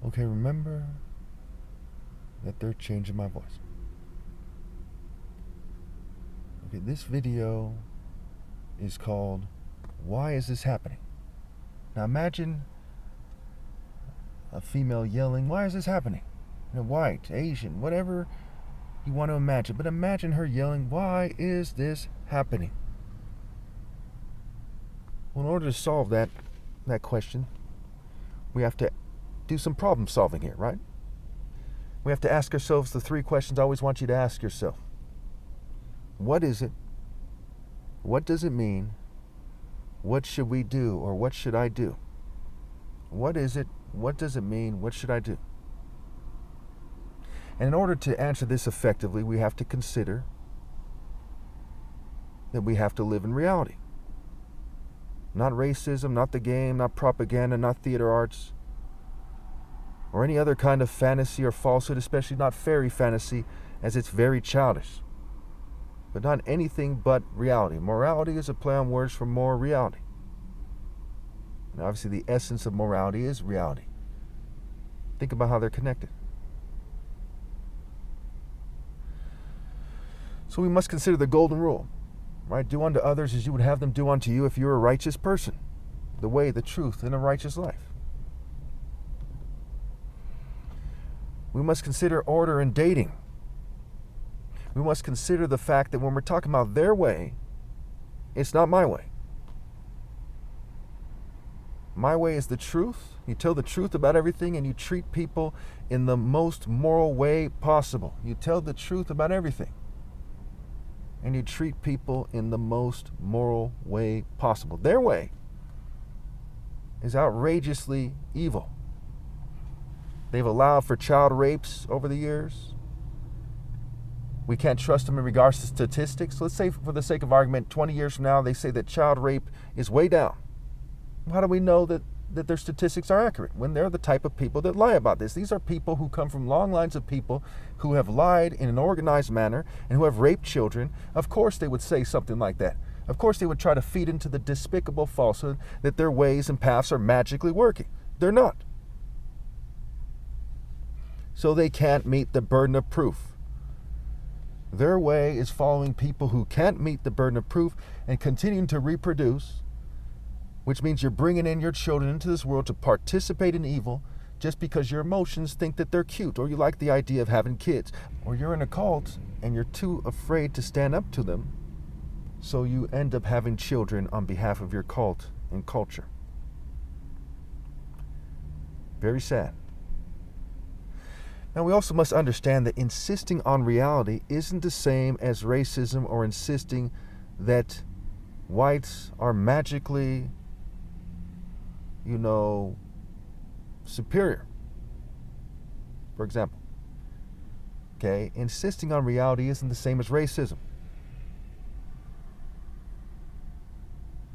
Okay, remember that they're changing my voice. Okay, this video is called Why Is This Happening? Now imagine a female yelling, why is this happening? White, Asian, whatever you want to imagine. But imagine her yelling, why is this happening? Well, in order to solve that question, we have to do some problem solving here, right? We have to ask ourselves the three questions I always want you to ask yourself. What is it? What does it mean? What should we do, or what should I do? What is it? What does it mean? What should I do? And in order to answer this effectively, we have to consider that we have to live in reality. Not racism, not the game, not propaganda, not theater arts, or any other kind of fantasy or falsehood, especially not fairy fantasy, as it's very childish. But not anything but reality. Morality is a play on words for more reality. And obviously the essence of morality is reality. Think about how they're connected. So we must consider the golden rule, right? Do unto others as you would have them do unto you if you're a righteous person. The way, the truth, and a righteous life. We must consider order in dating. We must consider the fact that when we're talking about their way, it's not my way. My way is the truth. You tell the truth about everything, and you treat people in the most moral way possible. You tell the truth about everything, and you treat people in the most moral way possible. Their way is outrageously evil. They've allowed for child rapes over the years. We can't trust them in regards to statistics. Let's say, for the sake of argument, 20 years from now, they say that child rape is way down. How do we know that their statistics are accurate when they're the type of people that lie about this? These are people who come from long lines of people who have lied in an organized manner and who have raped children. Of course they would say something like that. Of course they would try to feed into the despicable falsehood that their ways and paths are magically working. They're not. So they can't meet the burden of proof. Their way is following people who can't meet the burden of proof and continuing to reproduce, which means you're bringing in your children into this world to participate in evil just because your emotions think that they're cute, or you like the idea of having kids, or you're in a cult and you're too afraid to stand up to them, so you end up having children on behalf of your cult and culture. Very sad. Now, we also must understand that insisting on reality isn't the same as racism or insisting that whites are magically, superior. For example, okay, insisting on reality isn't the same as racism.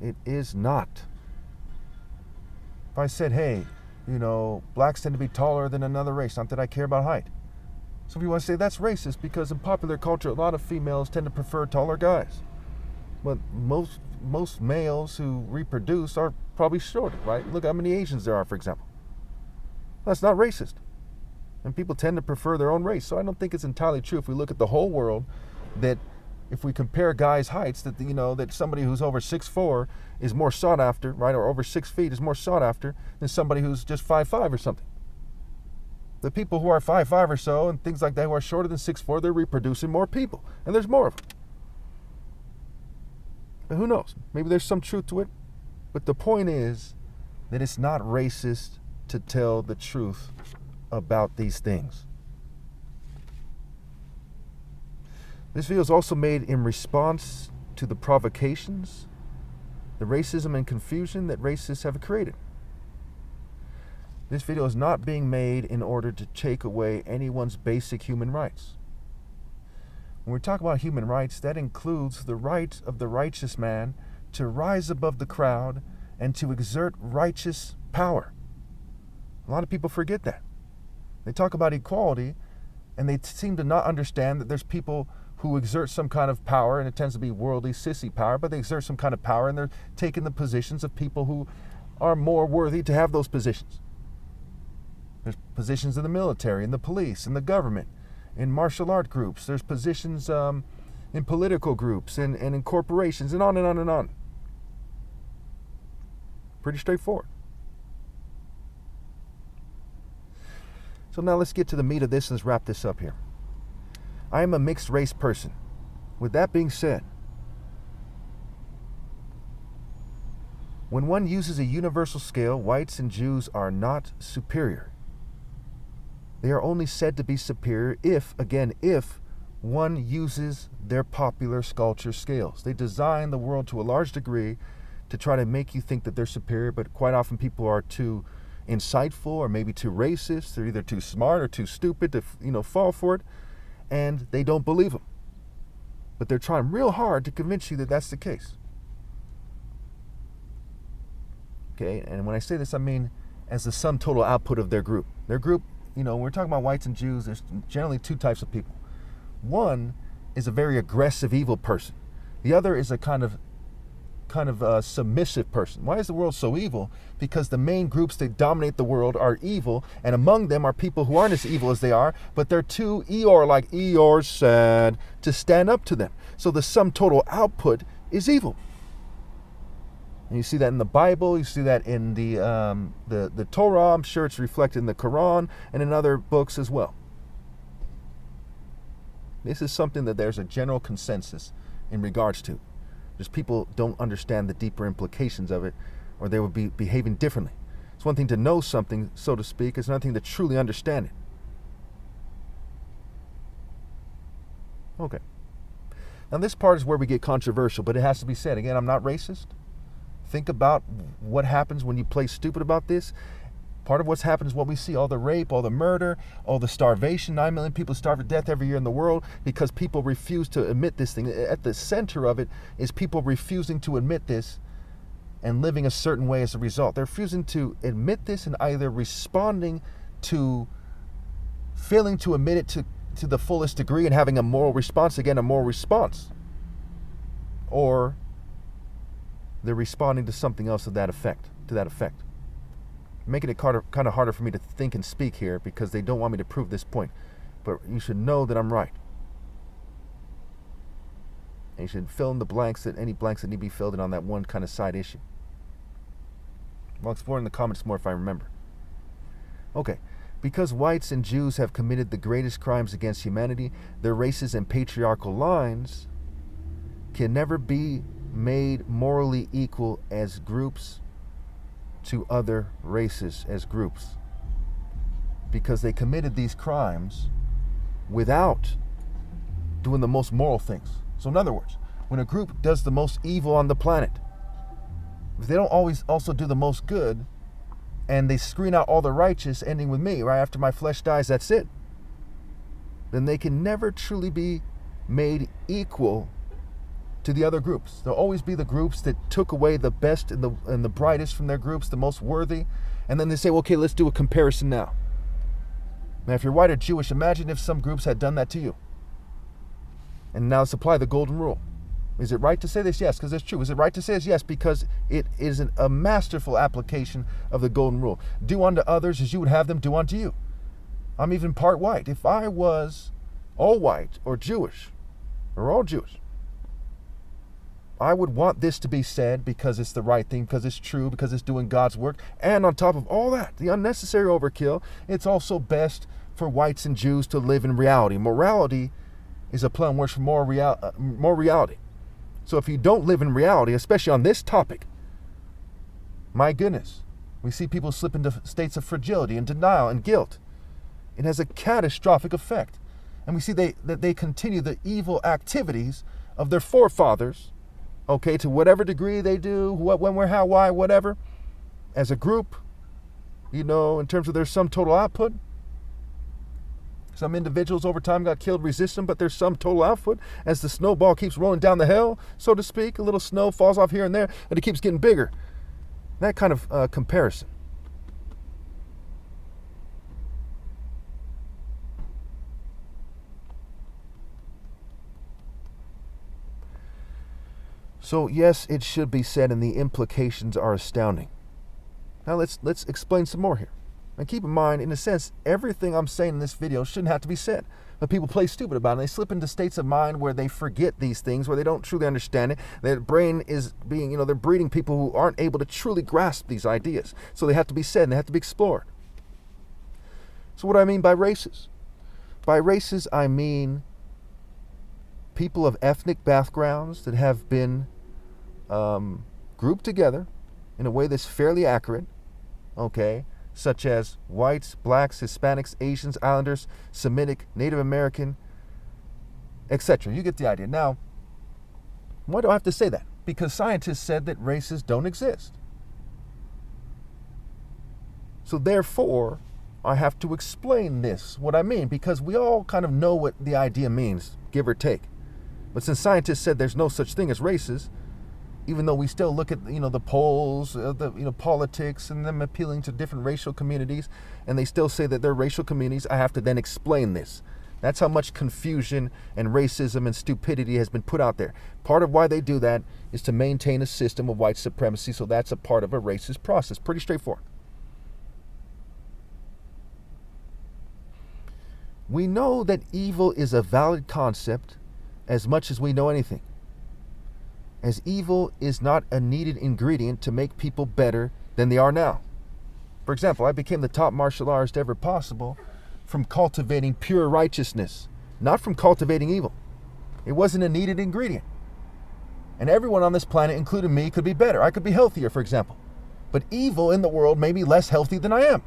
It is not. If I said, hey, blacks tend to be taller than another race, not that I care about height. So if you want to say that's racist, because in popular culture, a lot of females tend to prefer taller guys. But most males who reproduce are probably shorter, right? Look how many Asians there are, for example. That's not racist. And people tend to prefer their own race. So I don't think it's entirely true if we look at the whole world that if we compare guys' heights, that that somebody who's over 6'4" is more sought after, right? Or over 6 feet is more sought after than somebody who's just 5'5" or something. The people who are 5'5" or so and things like that who are shorter than 6'4", they're reproducing more people. And there's more of them. But who knows? Maybe there's some truth to it. But the point is that it's not racist to tell the truth about these things. This video is also made in response to the provocations, the racism and confusion that racists have created. This video is not being made in order to take away anyone's basic human rights. When we talk about human rights, that includes the right of the righteous man to rise above the crowd and to exert righteous power. A lot of people forget that. They talk about equality, and they seem to not understand that there's people who exert some kind of power, and it tends to be worldly, sissy power, but they exert some kind of power, and they're taking the positions of people who are more worthy to have those positions. There's positions in the military, in the police, in the government, in martial art groups. There's positions in political groups and in corporations, and on and on and on. Pretty straightforward. So now let's get to the meat of this and let's wrap this up here. I am a mixed race person. With that being said, when one uses a universal scale, whites and Jews are not superior. They are only said to be superior if one uses their popular culture scales. They design the world to a large degree to try to make you think that they're superior, but quite often people are too insightful or maybe too racist. They're either too smart or too stupid to fall for it, and they don't believe them. But they're trying real hard to convince you that that's the case. Okay, and when I say this, I mean as the sum total output of their group. Their group, when we're talking about whites and Jews, there's generally two types of people. One is a very aggressive, evil person. The other is a kind of submissive person. Why is the world so evil? Because the main groups that dominate the world are evil, and among them are people who aren't as evil as they are, but they're too Eeyore, like Eeyore's sad, to stand up to them. So the sum total output is evil. And you see that in the Bible, you see that in the Torah. I'm sure it's reflected in the Quran and in other books as well. This is something that there's a general consensus in regards to. Just people don't understand the deeper implications of it, or they would be behaving differently. It's one thing to know something, so to speak. It's another thing to truly understand it. Okay. Now this part is where we get controversial, but it has to be said. Again, I'm not racist. Think about what happens when you play stupid about this. Part of what's happened is what we see, all the rape, all the murder, all the starvation. 9 million people starve to death every year in the world because people refuse to admit this thing. At the center of it is people refusing to admit this and living a certain way as a result. They're refusing to admit this and either responding to failing to admit it to the fullest degree and having a moral response, or they're responding to something else to that effect. Making it kind of harder for me to think and speak here because they don't want me to prove this point. But you should know that I'm right. And you should fill in the blanks, any blanks that need to be filled in on that one kind of side issue. I'll explore in the comments more if I remember. Okay. Because whites and Jews have committed the greatest crimes against humanity, their races and patriarchal lines can never be made morally equal as groups to other races as groups, because they committed these crimes without doing the most moral things. So in other words, when a group does the most evil on the planet, if they don't always also do the most good, and they screen out all the righteous, ending with me, right after my flesh dies, that's it, then they can never truly be made equal to the other groups. There'll always be the groups that took away the best and the brightest from their groups, the most worthy, and then they say, well, okay, let's do a comparison now. Now, if you're white or Jewish, imagine if some groups had done that to you. And now let's apply the golden rule. Is it right to say this? Yes, because it's true. Is it right to say this? Yes, because it is a masterful application of the golden rule. Do unto others as you would have them do unto you. I'm even part white. If I was all white or Jewish, or all Jewish, I would want this to be said because it's the right thing, because it's true, because it's doing God's work. And on top of all that, the unnecessary overkill, it's also best for whites and Jews to live in reality. Morality is a play on words for more reality. So if you don't live in reality, especially on this topic, my goodness, we see people slip into states of fragility and denial and guilt. It has a catastrophic effect. And we see that they continue the evil activities of their forefathers, okay, to whatever degree they do, what, when, where, how, why, whatever, as a group, in terms of their sum total output. Some individuals over time got killed resisting, but their sum total output, as the snowball keeps rolling down the hill, so to speak, a little snow falls off here and there, and it keeps getting bigger. That kind of comparison. So yes, it should be said, and the implications are astounding. Now let's explain some more here. And keep in mind, in a sense, everything I'm saying in this video shouldn't have to be said. But people play stupid about it. And they slip into states of mind where they forget these things, where they don't truly understand it. Their brain is being, they're breeding people who aren't able to truly grasp these ideas. So they have to be said and they have to be explored. So what do I mean by races? By races, I mean people of ethnic backgrounds that have been grouped together in a way that's fairly accurate, okay, such as whites, blacks, Hispanics, Asians, Islanders, Semitic, Native American, etc. You get the idea. Now, why do I have to say that? Because scientists said that races don't exist. So therefore, I have to explain this, what I mean, because we all kind of know what the idea means, give or take. But since scientists said there's no such thing as races, even though we still look at the polls, the politics, and them appealing to different racial communities, and they still say that they're racial communities, I have to then explain this. That's how much confusion and racism and stupidity has been put out there. Part of why they do that is to maintain a system of white supremacy, so that's a part of a racist process. Pretty straightforward. We know that evil is a valid concept as much as we know anything, as evil is not a needed ingredient to make people better than they are now. For example, I became the top martial artist ever possible from cultivating pure righteousness, not from cultivating evil. It wasn't a needed ingredient. And everyone on this planet, including me, could be better. I could be healthier, for example. But evil in the world made me less healthy than I am.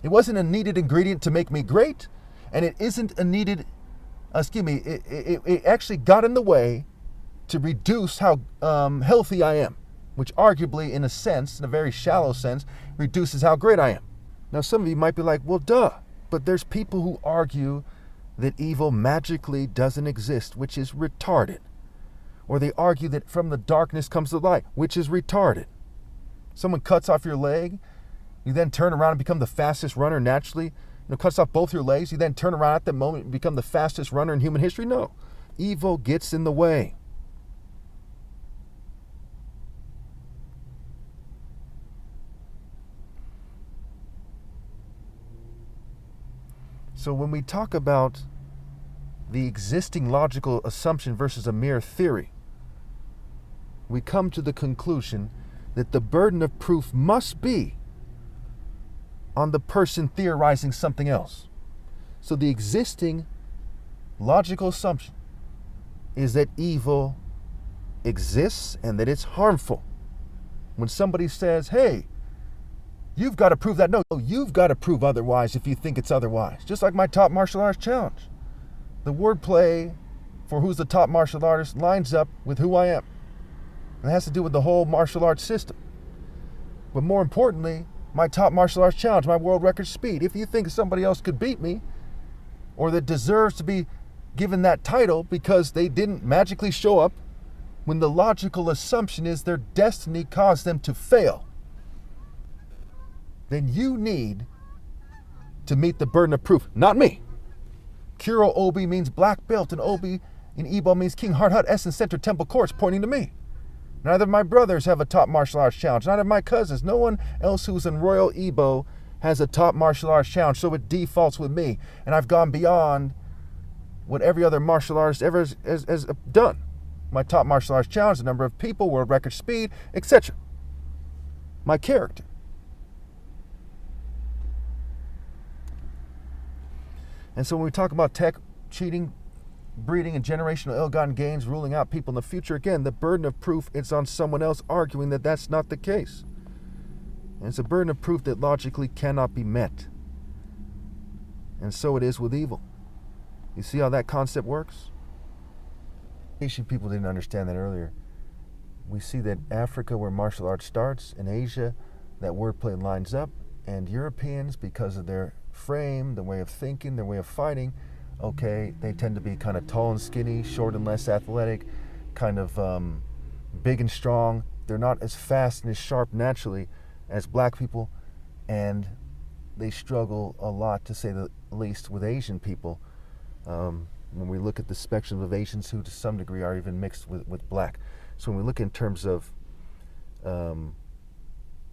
It wasn't a needed ingredient to make me great, and it isn't a needed, it actually got in the way to reduce how healthy I am, which arguably, in a sense, in a very shallow sense, reduces how great I am. Now, some of you might be like, well, duh, but there's people who argue that evil magically doesn't exist, which is retarded. Or they argue that from the darkness comes the light, which is retarded. Someone cuts off your leg, you then turn around and become the fastest runner naturally. Cuts off both your legs, you then turn around at that moment and become the fastest runner in human history? No. Evil gets in the way. So when we talk about the existing logical assumption versus a mere theory, we come to the conclusion that the burden of proof must be on the person theorizing something else. So the existing logical assumption is that evil exists and that it's harmful. When somebody says, hey, you've got to prove that. No, you've got to prove otherwise if you think it's otherwise. Just like my top martial arts challenge. The wordplay for who's the top martial artist lines up with who I am. And it has to do with the whole martial arts system. But more importantly, my top martial arts challenge, my world record speed. If you think somebody else could beat me, or that deserves to be given that title because they didn't magically show up, when the logical assumption is their destiny caused them to fail, then you need to meet the burden of proof, not me. Kuro Obi means black belt, and Obi in Igbo means King Hard Hut Essence Center Temple Courts, pointing to me. Neither of my brothers have a top martial arts challenge. Neither of my cousins. No one else who's in Royal Igbo has a top martial arts challenge, so it defaults with me. And I've gone beyond what every other martial artist ever has done. My top martial arts challenge, the number of people, world record speed, etc. My character. And so when we talk about tech, cheating, breeding, and generational ill-gotten gains ruling out people in the future, again, the burden of proof is on someone else arguing that that's not the case. And it's a burden of proof that logically cannot be met. And so it is with evil. You see how that concept works? Asian people didn't understand that earlier. We see that Africa, where martial arts starts, and Asia, that wordplay lines up, and Europeans, because of their frame, their way of thinking, their way of fighting, okay, they tend to be kind of tall and skinny, short and less athletic, kind of big and strong. They're not as fast and as sharp naturally as black people, and they struggle a lot, to say the least, with Asian people. When we look at the spectrum of Asians who to some degree are even mixed with black. So when we look in terms of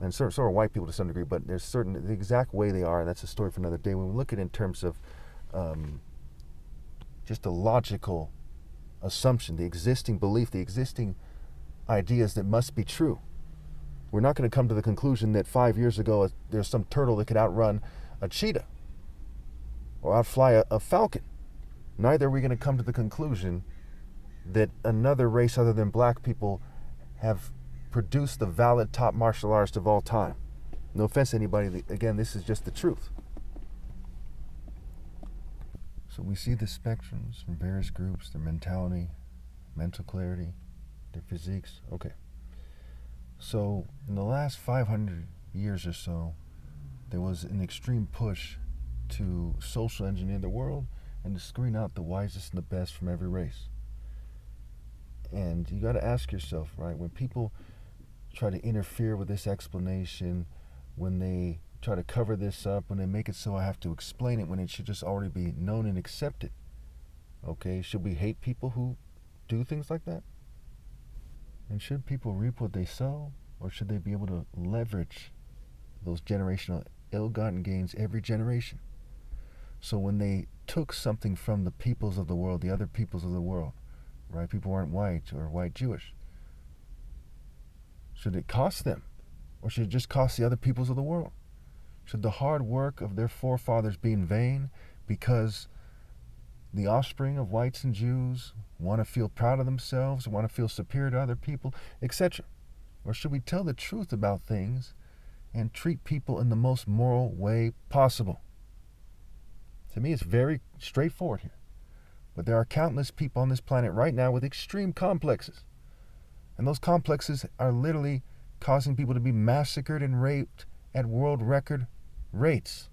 and so are white people to some degree, but there's certain, the exact way they are, and that's a story for another day. When we look at it in terms of just a logical assumption, the existing belief, the existing ideas that must be true, we're not going to come to the conclusion that 5 years ago there's some turtle that could outrun a cheetah or outfly a falcon. Neither are we going to come to the conclusion that another race other than black people have produced the valid top martial artist of all time. No offense to anybody. Again, this is just the truth. So we see the spectrums from various groups, their mentality, mental clarity, their physiques. Okay. So in the last 500 years or so, there was an extreme push to social engineer the world and to screen out the wisest and the best from every race. And you got to ask yourself, right, when people try to interfere with this explanation, when they try to cover this up, when they make it so I have to explain it when it should just already be known and accepted, okay, should we hate people who do things like that? And should people reap what they sow, or should they be able to leverage those generational ill-gotten gains every generation? So when they took something from the peoples of the world, the other peoples of the world, right, people weren't white or white Jewish, should it cost them? Or should it just cost the other peoples of the world? Should the hard work of their forefathers be in vain because the offspring of whites and Jews want to feel proud of themselves, want to feel superior to other people, etc.? Or should we tell the truth about things and treat people in the most moral way possible? To me, it's very straightforward here. But there are countless people on this planet right now with extreme complexes. And those complexes are literally causing people to be massacred and raped at world record rates.